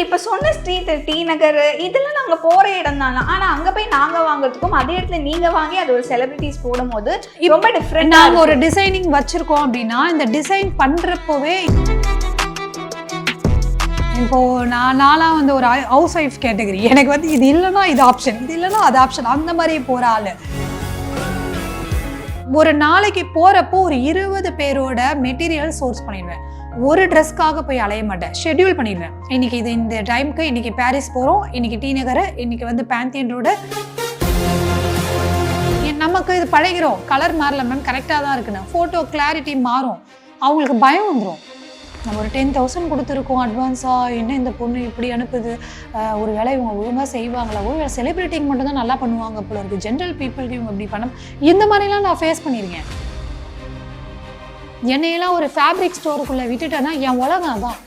இப்ப சொன்ன street D நகர் இதெல்லாம் நாங்க போற இடம் தான். ஆனா அங்க போய் நாங்க வாங்குறதுக்கும் அதே இடத்துல நீங்க வாங்கி அது ஒரு செலிபிரிட்டிஸ் போடும்போது ரொம்ப டிஃபரெண்ட். நாங்க ஒரு டிசைனிங் வச்சிருக்கோம் அப்படின்னா இந்த டிசைன் பண்றப்பவே இப்போ நான்லாம் வந்து ஒரு ஹவுஸ் ஒய்ஃப் கேட்டகரி. எனக்கு வந்து இது இல்லைன்னா இது ஆப்ஷன், இது இல்லைன்னா அது ஆப்ஷன், அந்த மாதிரி போற ஆளு. ஒரு நாளைக்கு போறப்போ ஒரு 20 பேரோட மெட்டீரியல் சோர்ஸ் பண்ணிடுவேன். ஒரு ட்ரெஸ்க்காக போய் அலைய மாட்டேன், ஷெட்யூல் பண்ணிடுவேன். இன்னைக்கு இது இந்த டைமுக்கு இன்னைக்கு பாரிஸ் போகிறோம், இன்னைக்கு டி நகர், இன்னைக்கு வந்து பேந்தியன் ரோடு. நமக்கு இது பழகிறோம், கலர் மாறல மேம், கரெக்டாக தான் இருக்குன்னு. ஃபோட்டோ கிளாரிட்டி மாறும், அவங்களுக்கு பயம் வந்துடும். நம்ம ஒரு 10,000 கொடுத்துருக்கோம் அட்வான்ஸாக, என்ன இந்த பொண்ணு இப்படி அனுப்புது, ஒரு வேலை இவங்க ஒழுங்காக செய்வாங்களா, ஒரு வேலை செலிப்ரிட்டிக்கு மட்டும் தான் நல்லா பண்ணுவாங்க போல இருக்குது, ஜென்ரல் பீப்புளுக்கு இவங்க இப்படி பண்ண, இந்த மாதிரிலாம் நான் ஃபேஸ் பண்ணியிருக்கேன். என்னையெல்லாம் ஒரு ஃபேப்ரிக் ஸ்டோருக்குள்ளே விட்டுட்டேன்னா என் உலகம் தான்,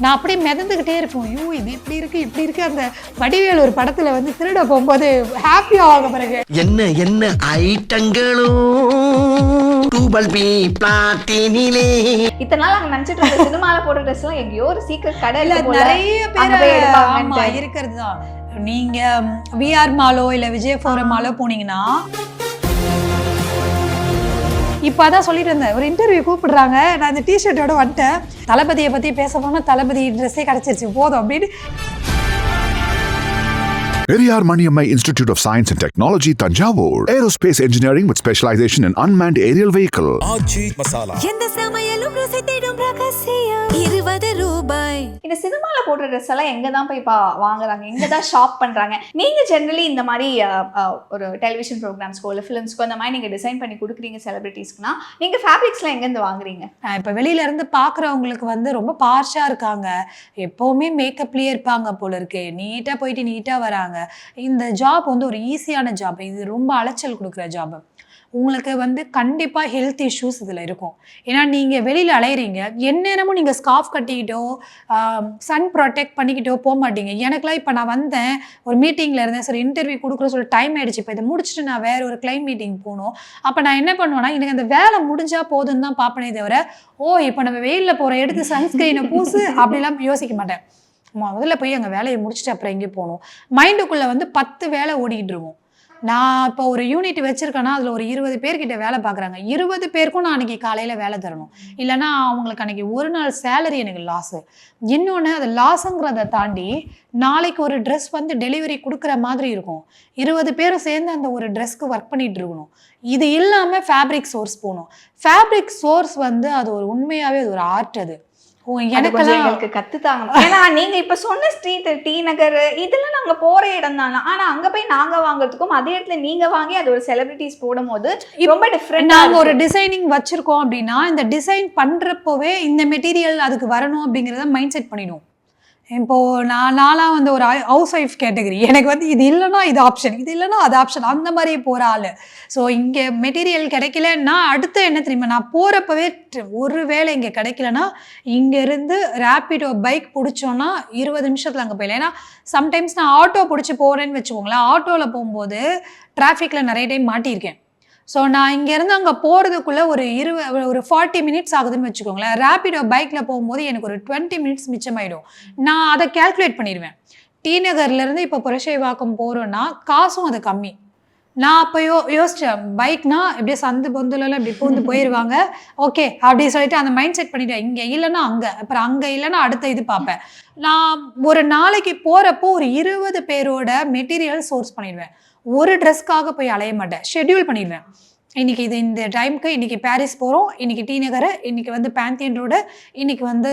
நான் அப்படியே மிதந்துக்கிட்டே இருப்போம். ஐயோ இது இப்படி இருக்குது இப்படி இருக்குது. அந்த வடிவேல் ஒரு படத்தில் வந்து திருட போகும்போது ஹாப்பியாக ஆக பிறகு என்ன என்ன ஐட்டங்களும் இத்தனை நாள் அங்க நினைச்சிட்டு இருந்த சினிமால போடுற ட்ரெஸ் எல்லாம் எங்கேயோ ஒரு சீக்கிரம் கடையில நிறைய பேர் இருக்கிறது தான். நீங்க விஆர் மாலோ இல்ல விஜய் ஃபோரம் மாலோ போனீங்கன்னா, இப்போ அதான் சொல்லிட்டு இருந்தேன், ஒரு இன்டர்வியூ கூப்பிடுறாங்க, நான் இந்த டிஷர்ட்டோட வந்துட்டேன், தளபதியை பற்றி பேச போனால் தளபதி ட்ரெஸ்ஸே கிடச்சிருச்சு போதும் அப்படின்னு. Periyar Maniammai Institute of Science and Technology, Tanjavur. Aerospace engineering with specialization in unmanned aerial vehicle. ஆச்சி மசாலா. எந்த சமையலும் ருசி தேடும் ரகசியம் 20 ரூபாய். இந்த சினிமால போடுற ட்ரெஸ் எல்லாம் எங்க தான் போய் வாங்குறாங்க, எங்க தான் ஷாப் பண்றாங்க? நீங்க ஜெனரலி இந்த மாதிரி ஒரு டெலிவிஷன் ப்ரோக்ராம்ஸ்க்கோ இல்லை ஃபிலிம்ஸ்க்கோ இந்த மாதிரி நீங்க டிசைன் பண்ணி கொடுக்குறீங்க செலிபிரிட்டிஸ்க்குனா, நீங்க ஃபேப்ரிக்ஸ்லாம் எங்க இருந்து வாங்குறீங்க? இப்போ வெளியில இருந்து பாக்குறவங்களுக்கு வந்து ரொம்ப பார்ஷா இருக்காங்க, எப்பவுமே மேக்கப்லயே இருப்பாங்க போல இருக்கு, நீட்டா போயிட்டு நீட்டா வராங்க. இந்த ஜாப் வந்து ஒரு ஈஸியான ஜாப், இது ரொம்ப அலைச்சல் கொடுக்குற ஜாப். உங்களுக்கு வந்து கண்டிப்பாக ஹெல்த் இஷ்யூஸ் இதில் இருக்கும். ஏன்னா நீங்கள் வெளியில் அலையிறீங்க, எந்நேரமும் நீங்கள் ஸ்கார்ஃப் கட்டிக்கிட்டோ சன் ப்ரொடெக்ட் பண்ணிக்கிட்டோ போக மாட்டீங்க. எனக்குலாம் இப்போ நான் வந்தேன், ஒரு மீட்டிங்கில் இருந்தேன், சரி இன்டர்வியூ கொடுக்குற சொல்லி டைம் ஆகிடுச்சு, இப்போ இதை முடிச்சுட்டு நான் வேறு ஒரு கிளைம் மீட்டிங் போகணும். அப்போ நான் என்ன பண்ணுவேன்னா, எனக்கு அந்த வேலை முடிஞ்சால் போதுன்னு தான் பார்ப்பனே தவிர, இப்போ நம்ம வெயிலில் போகிற எடுத்து சன்ஸ்கிரீனை பூசு அப்படிலாம் யோசிக்க மாட்டேன். முதல்ல போய் அங்கே வேலையை முடிச்சுட்டு அப்புறம் எங்கே போகணும். மைண்டுக்குள்ளே வந்து 10 வேலை ஓடிக்கிட்டு இருக்கும். நான் இப்போ ஒரு யூனிட் வச்சுருக்கேன்னா அதில் ஒரு 20 பேர்கிட்ட வேலை பார்க்குறாங்க, 20 பேருக்கும் நான் அன்றைக்கி காலையில் வேலை தரணும், இல்லைனா அவங்களுக்கு அன்றைக்கி ஒரு நாள் சேலரி எனக்கு லாஸு. இன்னொன்று அது லாஸுங்கிறத தாண்டி நாளைக்கு ஒரு ட்ரெஸ் வந்து டெலிவரி கொடுக்குற மாதிரி இருக்கும், 20 பேரும் சேர்ந்து அந்த ஒரு ட்ரெஸ்க்கு ஒர்க் பண்ணிகிட்டு இருக்கணும். இது இல்லாமல் ஃபேப்ரிக் சோர்ஸ் போகணும். ஃபேப்ரிக் சோர்ஸ் வந்து அது ஒரு உண்மையாகவே அது ஒரு ஆர்ட். அது எனக்கு கத்துத்தாங்க. ஏன்னா நீங்க இப்ப சொன்ன ஸ்ட்ரீட் டி நகர் இதெல்லாம் நாங்க போற இடம் தான். ஆனா அங்க போய் நாங்க வாங்குறதுக்கும் அதே இடத்துல நீங்க வாங்கி அது ஒரு செலிபிரிட்டிஸ் போடும்போது ரொம்ப டிஃபரெண்ட். நாங்க ஒரு டிசைனிங் வச்சிருக்கோம் அப்படின்னா இந்த டிசைன் பண்றப்பவே இந்த மெட்டீரியல் அதுக்கு வரணும் அப்படிங்கிறத மைண்ட் செட் பண்ணிடுவோம். இப்போ நான்லாம் வந்து ஒரு ஹவுஸ் ஒய்ஃப் கேட்டகரி. எனக்கு வந்து இது இல்லைன்னா இது ஆப்ஷன், இது இல்லைன்னா அது ஆப்ஷன், அந்த மாதிரி போகிற ஆள். ஸோ இங்கே மெட்டீரியல் கிடைக்கலன்னா அடுத்து என்ன தெரியுமா, நான் போகிறப்பவே ஒரு வேளை இங்கே கிடைக்கலன்னா இங்கேருந்து ரேப்பிடோ பைக் பிடிச்சோன்னா 20 நிமிஷத்தில் அங்கே போயிடலாம். ஏன்னா சம்டைம்ஸ் நான் ஆட்டோ பிடிச்சி போகிறேன்னு வச்சுக்கோங்களேன், ஆட்டோவில் போகும்போது டிராஃபிக்கில் நிறைய டைம் மாட்டியிருக்கேன். ஸோ நான் இங்கேருந்து அங்கே போகிறதுக்குள்ளே ஒரு 40 மினிட்ஸ் ஆகுதுன்னு வச்சுக்கோங்களேன். ரேப்பிடோ பைக்கில் போகும்போது எனக்கு ஒரு 20 மினிட்ஸ் மிச்சமாயிடும். நான் அதை கேல்குலேட் பண்ணிடுவேன். டி நகர்லேருந்து இப்போ புரஷைவாக்கம் போகிறோன்னா காசும் அது கம்மி. நான் அப்போ யோசித்தேன், பைக்னா எப்படியே சந்து பொந்துலலாம் இப்படி பூந்து போயிடுவாங்க, ஓகே அப்படின்னு சொல்லிட்டு அந்த மைண்ட் செட் பண்ணிவிட்டேன். இங்கே இல்லைன்னா அங்கே, அப்புறம் அங்கே இல்லைன்னா அடுத்த இது பார்ப்பேன். நான் ஒரு நாளைக்கு போகிறப்போ ஒரு 20 பேரோட மெட்டீரியல் சோர்ஸ் பண்ணிடுவேன். ஒரு ட்ரெஸ்க்காக போய் அலைய மாட்டேன், ஷெட்யூல் பண்ணிடுவேன். இன்னைக்கு இது இந்த டைமுக்கு இன்னைக்கு பாரிஸ் போகிறோம், இன்னைக்கு டி நகர், இன்னைக்கு வந்து பேந்தியன் ரோடு, இன்னைக்கு வந்து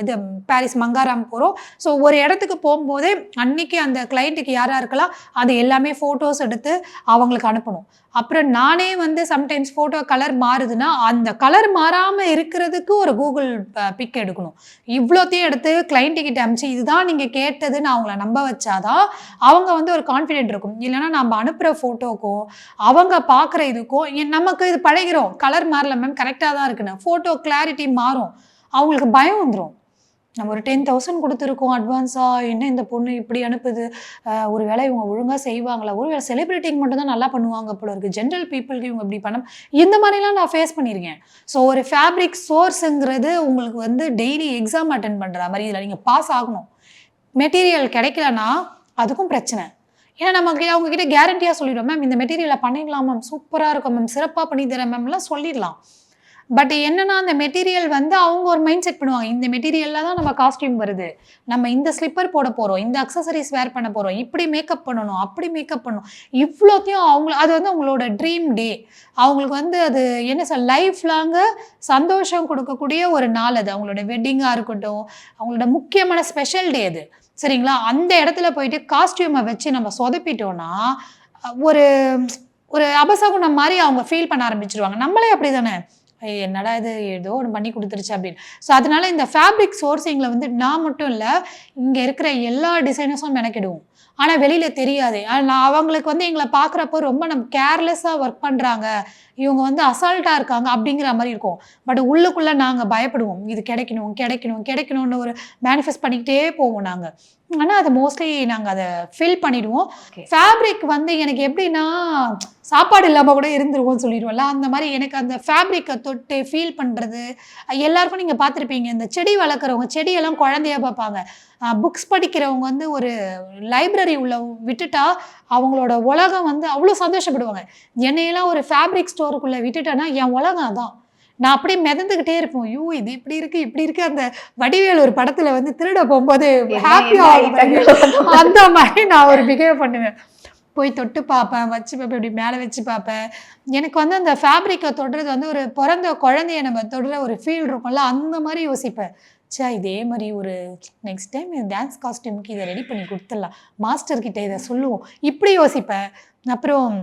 இது பாரிஸ் மங்காராம் போகிறோம். ஸோ ஒரு இடத்துக்கு போகும்போதே அன்னைக்கு அந்த கிளைண்ட்டுக்கு யாராக இருக்கலாம் அது எல்லாமே ஃபோட்டோஸ் எடுத்து அவங்களுக்கு அனுப்பணும். அப்புறம் நானே வந்து சம்டைம்ஸ் ஃபோட்டோ கலர் மாறுதுன்னா அந்த கலர் மாறாமல் இருக்கிறதுக்கு ஒரு கூகுள் பிக் எடுக்கணும். இவ்வளோத்தையும் எடுத்து கிளைண்ட்டுக்கிட்ட அனுப்பிச்சு இதுதான் நீங்கள் கேட்டதுன்னு அவங்கள நம்ப வச்சாதான் அவங்க வந்து ஒரு கான்ஃபிடென்ட் இருக்கும். இல்லைன்னா நம்ம அனுப்புகிற ஃபோட்டோக்கும் அவங்க பார்க்குற இதுக்கும் நமக்கு இது பழகிறோம், கலர் மாறல மேம், கரெக்டாக தான் இருக்குன்னு. ஃபோட்டோ கிளாரிட்டி மாறும், அவங்களுக்கு பயம் வந்துடும். நம்ம ஒரு 10,000 கொடுத்துருக்கோம் அட்வான்ஸாக, என்ன இந்த பொண்ணு இப்படி அனுப்புது, ஒரு வேலை இவங்க ஒழுங்காக செய்வாங்களா, ஒரு வேலை செலிப்ரிட்டிக்கு மட்டும் தான் நல்லா பண்ணுவாங்க போல இருக்குது, ஜென்ரல் பீப்புளுக்கு இவங்க இப்படி பண்ண, இந்த மாதிரிலாம் நான் ஃபேஸ் பண்ணியிருக்கேன். ஸோ ஒரு ஃபேப்ரிக் சோர்ஸுங்கிறது உங்களுக்கு வந்து டெய்லி எக்ஸாம் அட்டென்ட் பண்ணுற மாதிரி, இதில் நீங்கள் பாஸ் ஆகணும். மெட்டீரியல் கிடைக்கலன்னா அதுக்கும் பிரச்சனை. ஏன்னா நமக்கு அவங்கக்கிட்ட கேரண்டியாக சொல்லிடுவோம், மேம் இந்த மெட்டீரியலை பண்ணிடலாம் மேம், சூப்பராக இருக்கும் மேம், சிறப்பாக பண்ணி தரேன் மேம்லாம் சொல்லிடலாம். பட் என்னன்னா அந்த மெட்டீரியல் வந்து அவங்க ஒரு மைண்ட் செட் பண்ணுவாங்க, இந்த மெட்டீரியலில் தான் நம்ம காஸ்டியூம் வருது, நம்ம இந்த ஸ்லிப்பர் போட போகிறோம், இந்த அக்சசரிஸ் வேர் பண்ண போகிறோம், இப்படி மேக்கப் பண்ணணும், அப்படி மேக்கப் பண்ணணும், இவ்வளோத்தையும் அது வந்து அவங்களோட ட்ரீம் டே. அவங்களுக்கு வந்து அது என்ன சார் லைஃப் லாங்கு சந்தோஷம் கொடுக்கக்கூடிய ஒரு நாள் அது. அவங்களோட வெட்டிங்காக இருக்கட்டும், அவங்களோட முக்கியமான ஸ்பெஷல் டே அது. சரிங்களா? அந்த இடத்துல போயிட்டு காஸ்டியூமை வச்சு நம்ம சொதப்பிட்டோன்னா ஒரு ஒரு அபசகுணம் மாதிரி அவங்க ஃபீல் பண்ண ஆரம்பிச்சிருவாங்க. நம்மளே அப்படி தானே, என்னடா இது ஏதோ ஒன்று பண்ணி கொடுத்துருச்சு அப்படின்னு. ஸோ அதனால இந்த ஃபேப்ரிக் சோர்சிங்கில் வந்து நான் மட்டும் இல்லை, இங்கே இருக்கிற எல்லா டிசைனர்ஸும் மெனக்கிடுவோம். ஆனால் வெளியில் தெரியாது. நான் அவங்களுக்கு வந்து எங்களை பார்க்குறப்போ ரொம்ப நம்ம கேர்லெஸ்ஸாக ஒர்க் பண்ணுறாங்க, இவங்க வந்து அசால்ட்டாக இருக்காங்க அப்படிங்கிற மாதிரி இருக்கும். பட் உள்ளுக்குள்ளே நாங்கள் பயப்படுவோம், இது கிடைக்கணும் கிடைக்கணும் கிடைக்கணும்னு ஒரு மேனிஃபெஸ்ட் பண்ணிக்கிட்டே போவோம் நாங்கள். ஆனால் அதை மோஸ்ட்லி நாங்கள் அதை ஃபில் பண்ணிடுவோம். ஃபேப்ரிக் வந்து எனக்கு எப்படின்னா சாப்பாடு இல்லாமல் கூட இருந்துருவோம்னு சொல்லிடுவோம்ல, அந்த மாதிரி எனக்கு அந்த ஃபேப்ரிக்கை தொட்டு ஃபீல் பண்ணுறது. எல்லாருக்கும் நீங்கள் பார்த்துருப்பீங்க, இந்த செடி வளர்க்குறவங்க செடியெல்லாம் குழந்தையா பார்ப்பாங்க, புக்ஸ் படிக்கிறவங்க வந்து ஒரு லைப்ரரி உள்ள விட்டுட்டா அவங்களோட உலகம் வந்து அவ்வளோ சந்தோஷப்படுவாங்க. என்னையெல்லாம் ஒரு ஃபேப்ரிக் ஸ்டோருக்குள்ளே விட்டுட்டேன்னா என் உலகம் அதான். நான் அப்படியே மிதந்துக்கிட்டே இருப்போம், ஐயோ இது இப்படி இருக்கு இப்படி இருக்கு. அந்த வடிவேல் ஒரு படத்துல வந்து திருட போகும்போது ஹாப்பியாக அந்த மாதிரி நான் ஒரு பிஹேவ் பண்ணுவேன். போய் தொட்டு பார்ப்பேன், வச்சு பார்ப்பேன், இப்படி மேலே வச்சு பார்ப்பேன். எனக்கு வந்து அந்த ஃபேப்ரிக்கை தொடுறது வந்து ஒரு பிறந்த குழந்தைய நம்ம தொடுற ஒரு ஃபீல் இருக்கும்ல, அந்த மாதிரி யோசிப்பேன். சே இதே மாதிரி ஒரு நெக்ஸ்ட் டைம் டான்ஸ் காஸ்டியூமுக்கு இதை ரெடி பண்ணி கொடுத்துடலாம், மாஸ்டர்கிட்ட இதை சொல்லுவோம், இப்படி யோசிப்பேன். அப்புறம்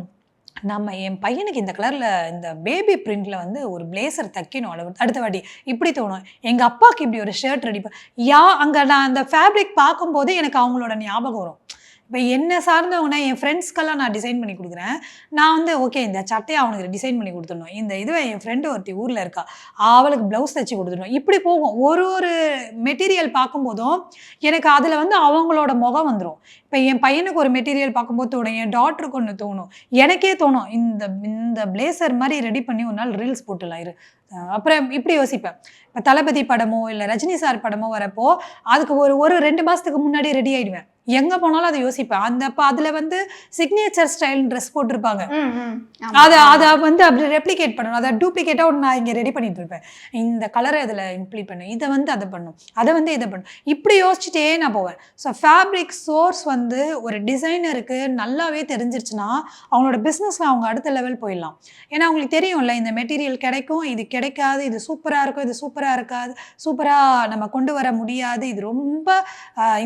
நம்ம என் பையனுக்கு இந்த கலரில் இந்த பேபி பிரிண்டில் வந்து ஒரு பிளேசர் தைக்கணும் அடுத்த வாட்டி, இப்படி தோணும். எங்கள் அப்பாவுக்கு இப்படி ஒரு ஷர்ட் ரெடி அங்கே நான் அந்த ஃபேப்ரிக் பார்க்கும்போது எனக்கு அவங்களோட ஞாபகம் வரும். இப்போ என்ன சார்ந்தவங்கன்னா என் ஃப்ரெண்ட்ஸ்க்கெல்லாம் நான் டிசைன் பண்ணி கொடுக்குறேன். நான் வந்து ஓகே இந்த சட்டையை அவனுக்கு டிசைன் பண்ணி கொடுத்துடணும், இந்த இதுவே என் ஃப்ரெண்டு ஒருத்தி ஊரில் இருக்கா அவளுக்கு ப்ளவுஸ் தைச்சி கொடுத்துடணும், இப்படி போகும். ஒரு ஒரு மெட்டீரியல் பார்க்கும்போதும் எனக்கு அதில் வந்து அவங்களோட முகம் வந்துடும். இப்போ என் பையனுக்கு ஒரு மெட்டீரியல் பார்க்கும்போது தோணும், என் டாக்டருக்கு ஒன்று தோணும், எனக்கே தோணும் இந்த இந்த பிளேசர் மாதிரி ரெடி பண்ணி ஒரு நாள் ரீல்ஸ் போட்டுடலாம் இரு. அப்புறம் இப்படி யோசிப்பேன். இப்போ தளபதி படமோ இல்லை ரஜினி சார் படமோ வரப்போ அதுக்கு ஒரு 2 மாதத்துக்கு முன்னாடி ரெடி ஆகிடுவேன். எங்கே போனாலும் அதை யோசிப்பேன். அப்போ அதில் வந்து சிக்னேச்சர் ஸ்டைல் ட்ரெஸ் போட்டிருப்பாங்க, அதை வந்து அப்படி ரெப்ளிகேட் பண்ணணும், அதை டூப்ளிகேட்டாக ஒன்று நான் இங்கே ரெடி பண்ணிட்டு இருப்பேன். இந்த கலரை அதில் இம்ப்ளி பண்ணும், இதை வந்து அதை பண்ணும், அதை வந்து இதை பண்ணும், இப்படி யோசிச்சுட்டே நான் போவேன். ஸோ ஃபேப்ரிக் சோர்ஸ் வந்து ஒரு டிசைனருக்கு நல்லாவே தெரிஞ்சிருச்சுன்னா அவங்களோட பிஸ்னஸில் அவங்க அடுத்த லெவல் போயிடலாம். ஏன்னா அவங்களுக்கு தெரியும்ல இந்த மெட்டீரியல் கிடைக்கும், இது கிடைக்காது, இது சூப்பராக இருக்கும், இது சூப்பராக இருக்காது, சூப்பராக நம்ம கொண்டு வர முடியாது, இது ரொம்ப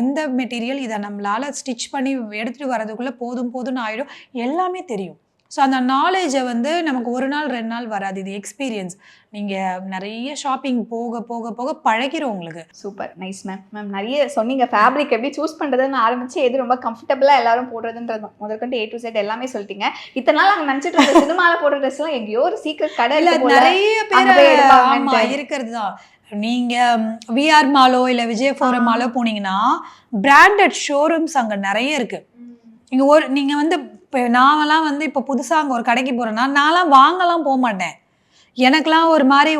இந்த மெட்டீரியல் இதை நம்மளால் ஸ்டிச் பண்ணி எடுத்துகிட்டு வரதுக்குள்ளே போதும்னு ஆகிடும், எல்லாமே தெரியும். ஸோ அந்த நாலேஜை வந்து நமக்கு 1 நாள் 2 நாள் வராது, இது எக்ஸ்பீரியன்ஸ். நீங்கள் நிறைய ஷாப்பிங் போக போக போக பழகிடும் உங்களுக்கு. Super nice ma'am. நிறைய சொன்னீங்க, ஃபேப்ரிக் எப்படி சூஸ் பண்ணுறதுன்னு ஆரம்பிச்சு எது ரொம்ப கம்ஃபர்டபுளாக எல்லாரும் போடுறதுன்றது முதற்கொண்டு A to Z எல்லாமே சொல்லிட்டீங்க. இத்தனை நாள் நாங்கள் நினச்சிட்டு இருந்த சினிமாவில் போடுற ட்ரெஸ்லாம் எங்கேயோ ஒரு சீக்கிரம் கடை நிறைய பேர் இருக்கிறது தான். நீங்கள் விஆர் மாலோ இல்லை விஜய் ஃபோரம் மாலோ போனீங்கன்னா பிராண்டட் ஷோரூம்ஸ் அங்கே நிறைய இருக்குது. இங்கே நீங்கள் வந்து இப்போ நான்லாம் வந்து இப்போ புதுசாக அங்கே ஒரு கடைக்கு போகிறேன்னா நான்லாம் வாங்கலாம் போக மாட்டேன். எனக்கெலாம் ஒரு மாதிரி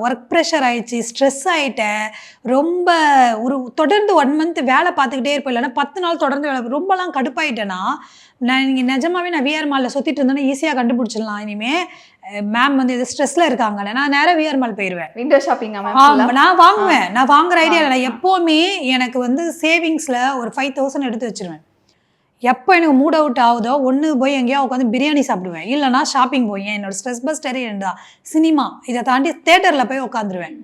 ஒர்க் ப்ரெஷர் ஆயிடுச்சு, ஸ்ட்ரெஸ் ஆகிட்டேன், ரொம்ப தொடர்ந்து 1 மந்த் வேலை பார்த்துக்கிட்டே இருப்பேன், இல்லைன்னா 10 நாள் தொடர்ந்து வேலை ரொம்பலாம் கடுப்பாயிட்டேன்னா நீங்கள் நிஜமாவே நான் விஆர் மாலில் சுற்றிட்டு இருந்தேன்னா ஈஸியாக கண்டுபிடிச்சிடலாம். இனிமேல் மேம் வந்து இது ஸ்ட்ரெஸ்ஸில் இருக்காங்கல்ல, நான் நேராக விஆர் மால் போயிடுவேன். விண்டோ ஷாப்பிங் நான் வாங்குவேன். நான் வாங்குற ஐடியா இல்லை. நான் எப்போவுமே எனக்கு வந்து சேவிங்ஸில் ஒரு 5000 எடுத்து வச்சுருவேன். எப்போ எனக்கு மூட் அவுட் ஆகுதோ ஒன்று போய் எங்கேயோ உட்காந்து பிரியாணி சாப்பிடுவேன், இல்லைனா ஷாப்பிங் போய் என்னோட ஸ்ட்ரெஸ் பஸ்டரே இருந்தா சினிமா, இதை தாண்டி தேட்டரில் போய் உட்காந்துருவேன்.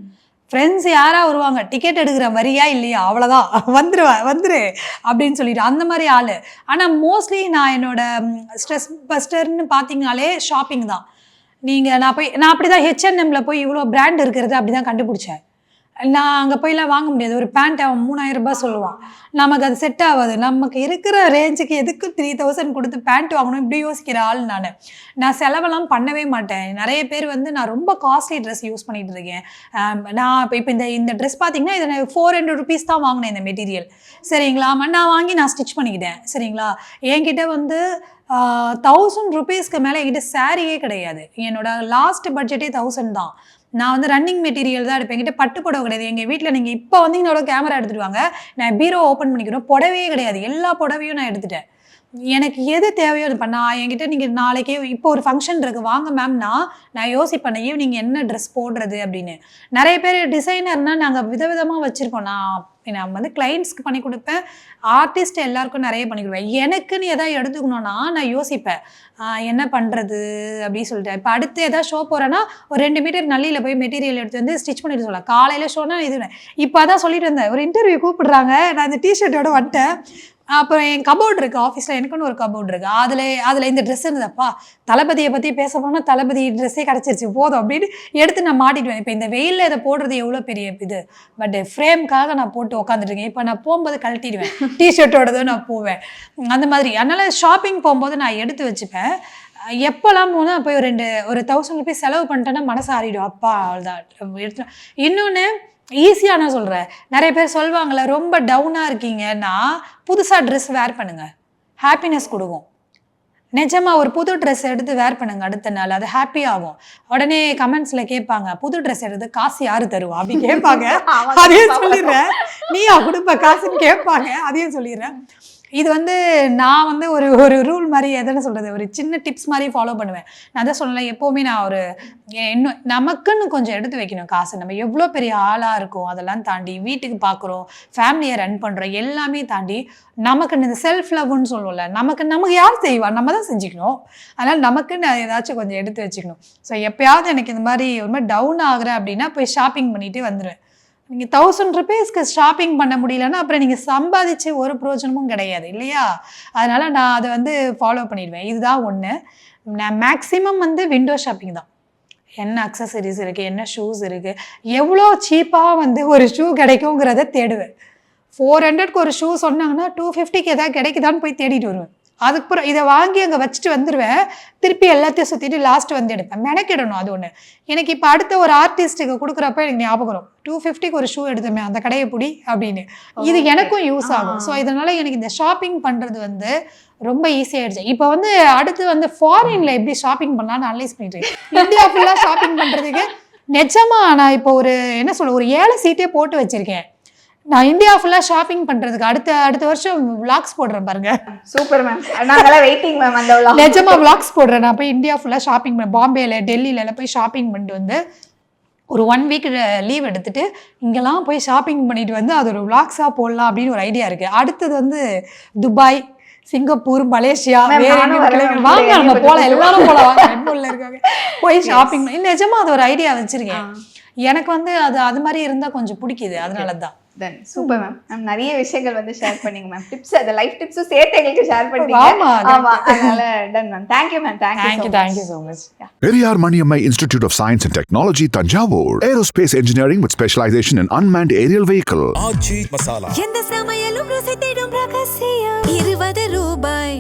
ஃப்ரெண்ட்ஸ் யாராக வருவாங்க, டிக்கெட் எடுக்கிற வரியா இல்லையா, அவ்வளோதான் வந்துரு அப்படின்னு சொல்லிட்டு அந்த மாதிரி ஆள். ஆனால் மோஸ்ட்லி நான் என்னோட ஸ்ட்ரெஸ் பஸ்டர்னு பார்த்தீங்கனாலே ஷாப்பிங் தான். நான் அப்படி தான் H&Mல போய் இவ்வளோ பிராண்ட் இருக்கிறது அப்படி தான் கண்டுபிடிச்சேன். நான் அங்கே போய்லாம் வாங்க முடியாது. ஒரு பேண்ட் அவன் 3000 ரூபாய் சொல்லுவான், நமக்கு அது செட் ஆகாது. நமக்கு இருக்கிற ரேஞ்சுக்கு எதுக்கு 3000 கொடுத்து பேண்ட் வாங்கணும், இப்படி யோசிக்கிற ஆள் நான் செலவெல்லாம் பண்ணவே மாட்டேன். நிறைய பேர் வந்து நான் ரொம்ப காஸ்ட்லி ட்ரெஸ் யூஸ் பண்ணிகிட்டு இருக்கேன். நான் இப்போ இந்த ட்ரெஸ் பார்த்தீங்கன்னா இதை 400 rupees தான் வாங்கினேன் இந்த மெட்டீரியல், சரிங்களா? நான் வாங்கி நான் ஸ்டிச் பண்ணிக்கிட்டேன், சரிங்களா? என்கிட்ட வந்து 1000 rupeesக்கு மேலே என்கிட்ட சாரியே கிடையாது. என்னோட லாஸ்ட் பட்ஜெட்டே 1000 தான். நான் வந்து ரன்னிங் மெட்டீரியல் தான் எடுப்பேன். என்கிட்ட பட்டு புடவை கிடையாது. எங்கள் வீட்டில் நீங்கள் இப்போ வந்தீங்கன்னா கேமரா எடுத்துட்டு வாங்க, நான் பீரோ ஓப்பன் பண்ணிக்கிறோம், புடவையே கிடையாது. எல்லா புடவையும் நான் எடுத்துட்டேன். எனக்கு எது தேவையோ அது நான் என்கிட்ட நீங்கள் நாளைக்கே இப்போ ஒரு ஃபங்க்ஷன் இருக்குது வாங்க மேம்னா நான் யோசிப்பேன் ஈவினிங் என்ன ட்ரெஸ் போடுறது அப்படின்னு. நிறைய பேர் டிசைனர்னால் நாங்கள் விதவிதமாக வச்சுருப்போம். நான் வந்து கிளைண்ட்ஸ்க்கு பண்ணி கொடுப்பேன், ஆர்டிஸ்ட் எல்லாருக்கும் நிறைய பண்ணி கொடுப்பேன். எனக்குன்னு எதாவது எடுத்துக்கணுன்னா நான் யோசிப்பேன் என்ன பண்ணுறது அப்படின்னு சொல்லிட்டு. இப்போ அடுத்து எதாவது ஷோ போகிறேன்னா ஒரு 2 மீட்டர் நல்லியில் போய் மெட்டீரியல் எடுத்து வந்து ஸ்டிச் பண்ணிட்டு சொல்லலாம். காலையில் ஷோனா இது இப்போ அதான் சொல்லிட்டு இருந்தேன், ஒரு இன்டர்வியூ கூப்பிடுறாங்க, நான் இந்த டிஷர்ட்டோட வந்துட்டேன். அப்புறம் என் கபோர்ட் இருக்குது ஆஃபீஸில், எனக்குன்னு ஒரு கபோர்ட் இருக்குது, அதில் இந்த ட்ரெஸ் இருந்ததப்பா, தளபதியை பற்றி பேச போனால் தளபதி ட்ரெஸ்ஸே கிடச்சிருச்சு போதும் அப்படின்னு எடுத்து நான் மாட்டிடுவேன். இப்போ இந்த வெயிலில் இதை போடுறது எவ்வளோ பெரிய இது, பட் ஃப்ரேம்காக நான் போட்டு உட்காந்துருக்கேன். இப்போ நான் போகும்போது கழட்டிடுவேன், டிஷர்ட்டோடதும் நான் போவேன் அந்த மாதிரி. அதனால் ஷாப்பிங் போகும்போது நான் எடுத்து வச்சுப்பேன். எப்போல்லாம் போனால் போய் ஒரு 1000 ரூபீஸ் செலவு பண்ணிட்டேன்னா மனசு ஆறிடும், அப்பா அவ்வளோதான் எடுத்து. இன்னொன்று ஈஸியாக நான் சொல்கிறேன், நிறைய பேர் சொல்லுவாங்கள்ல ரொம்ப டவுனாக இருக்கீங்கன்னா புதுசாக ட்ரெஸ் வேர் பண்ணுங்கள், ஹாப்பினஸ் கொடுக்கும். நிஜமாக ஒரு புது ட்ரெஸ் எடுத்து வேர் பண்ணுங்க அடுத்த நாள், அது ஹாப்பி ஆகும். உடனே கமெண்ட்ஸில் கேட்பாங்க புது ட்ரெஸ் எடுத்து காசு யார் தருவா அப்படின்னு கேட்பாங்க. அதையும் சொல்லிடுறேன், நீயா கொடுப்ப காசுன்னு கேட்பாங்க, அதையும் சொல்லிடுறேன். இது வந்து நான் வந்து ஒரு ரூல் மாதிரி எதுன்னு சொல்கிறது, ஒரு சின்ன டிப்ஸ் மாதிரி ஃபாலோ பண்ணுவேன். நான் தான் சொல்லலை, எப்போவுமே நான் இன்னும் நமக்குன்னு கொஞ்சம் எடுத்து வைக்கணும் காசு. நம்ம எவ்வளோ பெரிய ஆளாக இருக்கோம் அதெல்லாம் தாண்டி வீட்டுக்கு பார்க்குறோம், ஃபேமிலியை ரன் பண்ணுறோம், எல்லாமே தாண்டி நமக்குன்னு இந்த செல்ஃப் லவ்னு சொல்லுவோம்ல, நமக்கு யார் செய்வா, நம்ம தான் செஞ்சுக்கணும். அதனால் நமக்குன்னு ஏதாச்சும் கொஞ்சம் எடுத்து வச்சுக்கணும். ஸோ எப்போயாவது எனக்கு இந்த மாதிரி ஒரு மாதிரி டவுன் ஆகுறேன் அப்படின்னா போய் ஷாப்பிங் பண்ணிட்டு வந்துடுவேன். நீங்கள் 1000 ரூபீஸ்க்கு ஷாப்பிங் பண்ண முடியலன்னா அப்புறம் நீங்கள் சம்பாதிச்சு ஒரு பிரயோஜனமும் கிடையாது இல்லையா? அதனால் நான் அதை வந்து ஃபாலோ பண்ணிடுவேன். இதுதான் ஒன்று. நான் மேக்ஸிமம் வந்து விண்டோ ஷாப்பிங் தான். என்ன அக்சசரிஸ் இருக்குது, என்ன ஷூஸ் இருக்குது, எவ்வளோ சீப்பாக வந்து ஒரு ஷூ கிடைக்குங்கிறத தேடுவேன். 400க்கு ஒரு ஷூ சொன்னாங்கன்னா 250க்கு எதாவது கிடைக்குதான்னு போய் தேடிட்டு வருவேன். அதுக்கப்புறம் இதை வாங்கி அங்கே வச்சுட்டு வந்துடுவேன், திருப்பி எல்லாத்தையும் சுற்றிட்டு லாஸ்ட் வந்து எடுப்பேன். மெனக்கிடணும் அது ஒன்று. எனக்கு இப்போ அடுத்த ஒரு ஆர்டிஸ்ட்டுக்கு கொடுக்குறப்ப எனக்கு ஞாபகம் வரும், 250க்கு ஒரு ஷூ எடுத்தோமே அந்த கடையை பிடி அப்படின்னு. இது எனக்கும் யூஸ் ஆகும். ஸோ இதனால் எனக்கு இந்த ஷாப்பிங் பண்ணுறது வந்து ரொம்ப ஈஸியாகிடுச்சு. இப்போ வந்து அடுத்து வந்து ஃபாரினில் எப்படி ஷாப்பிங் பண்ணலான்னு அனலைஸ் பண்ணிட்டு இருக்கேன். இந்தியா ஃபுல்லாக ஷாப்பிங் பண்ணுறதுக்கு நிஜமாக நான் இப்போ ஒரு 7 சீட்டே போட்டு வச்சுருக்கேன். நான் இந்தியா ஃபுல்லாக ஷாப்பிங் பண்ணுறதுக்கு அடுத்த வருஷம் விளாக்ஸ் போடுறேன் பாருங்க. சூப்பர் மேம், நாங்களாம் வெயிட்டிங் மேம் அந்த விளாக். நிஜமாக விளாக்ஸ் போடுறேன். நான் போய் இந்தியா ஃபுல்லாக ஷாப்பிங் பண்ணேன், பாம்பேல டெல்லியில போய் ஷாப்பிங் பண்ணிட்டு வந்து ஒரு 1 வீக் லீவ் எடுத்துட்டு இங்கெல்லாம் போய் ஷாப்பிங் பண்ணிட்டு வந்து அது ஒரு விளாக்ஸாக போடலாம் அப்படின்னு ஒரு ஐடியா இருக்குது. அடுத்தது வந்து துபாய், சிங்கப்பூர், மலேசியா, வேற வாங்க நம்ம போகலாம், எல்லாரும் போகலாம், வாங்க ரெட்புல்ல இருக்காங்க, போய் ஷாப்பிங் பண்ணி. நிஜமா அது ஒரு ஐடியா வச்சிருக்கேன். எனக்கு வந்து அது மாதிரி இருந்தால் கொஞ்சம் பிடிக்குது, அதனால தான். தென் சூப்பர் மேம். மேம் நிறைய விஷயங்கள் வந்து ஷேர் பண்ணீங்க மேம், டிப்ஸ், அந்த லைஃப் டிப்ஸும் சேர்த்து எங்களுக்கு ஷேர் பண்ணீங்க. ஆமா, அதனால done ma'am. Thank you ma'am. Thank you so much. Periyar Maniammai Institute of Science and Technology, Tanjavur. Aerospace Engineering with specialization in unmanned aerial vehicle. எந்த சமையலும் ருசி தேடும் ரகசியம் 20 ரூபாய்.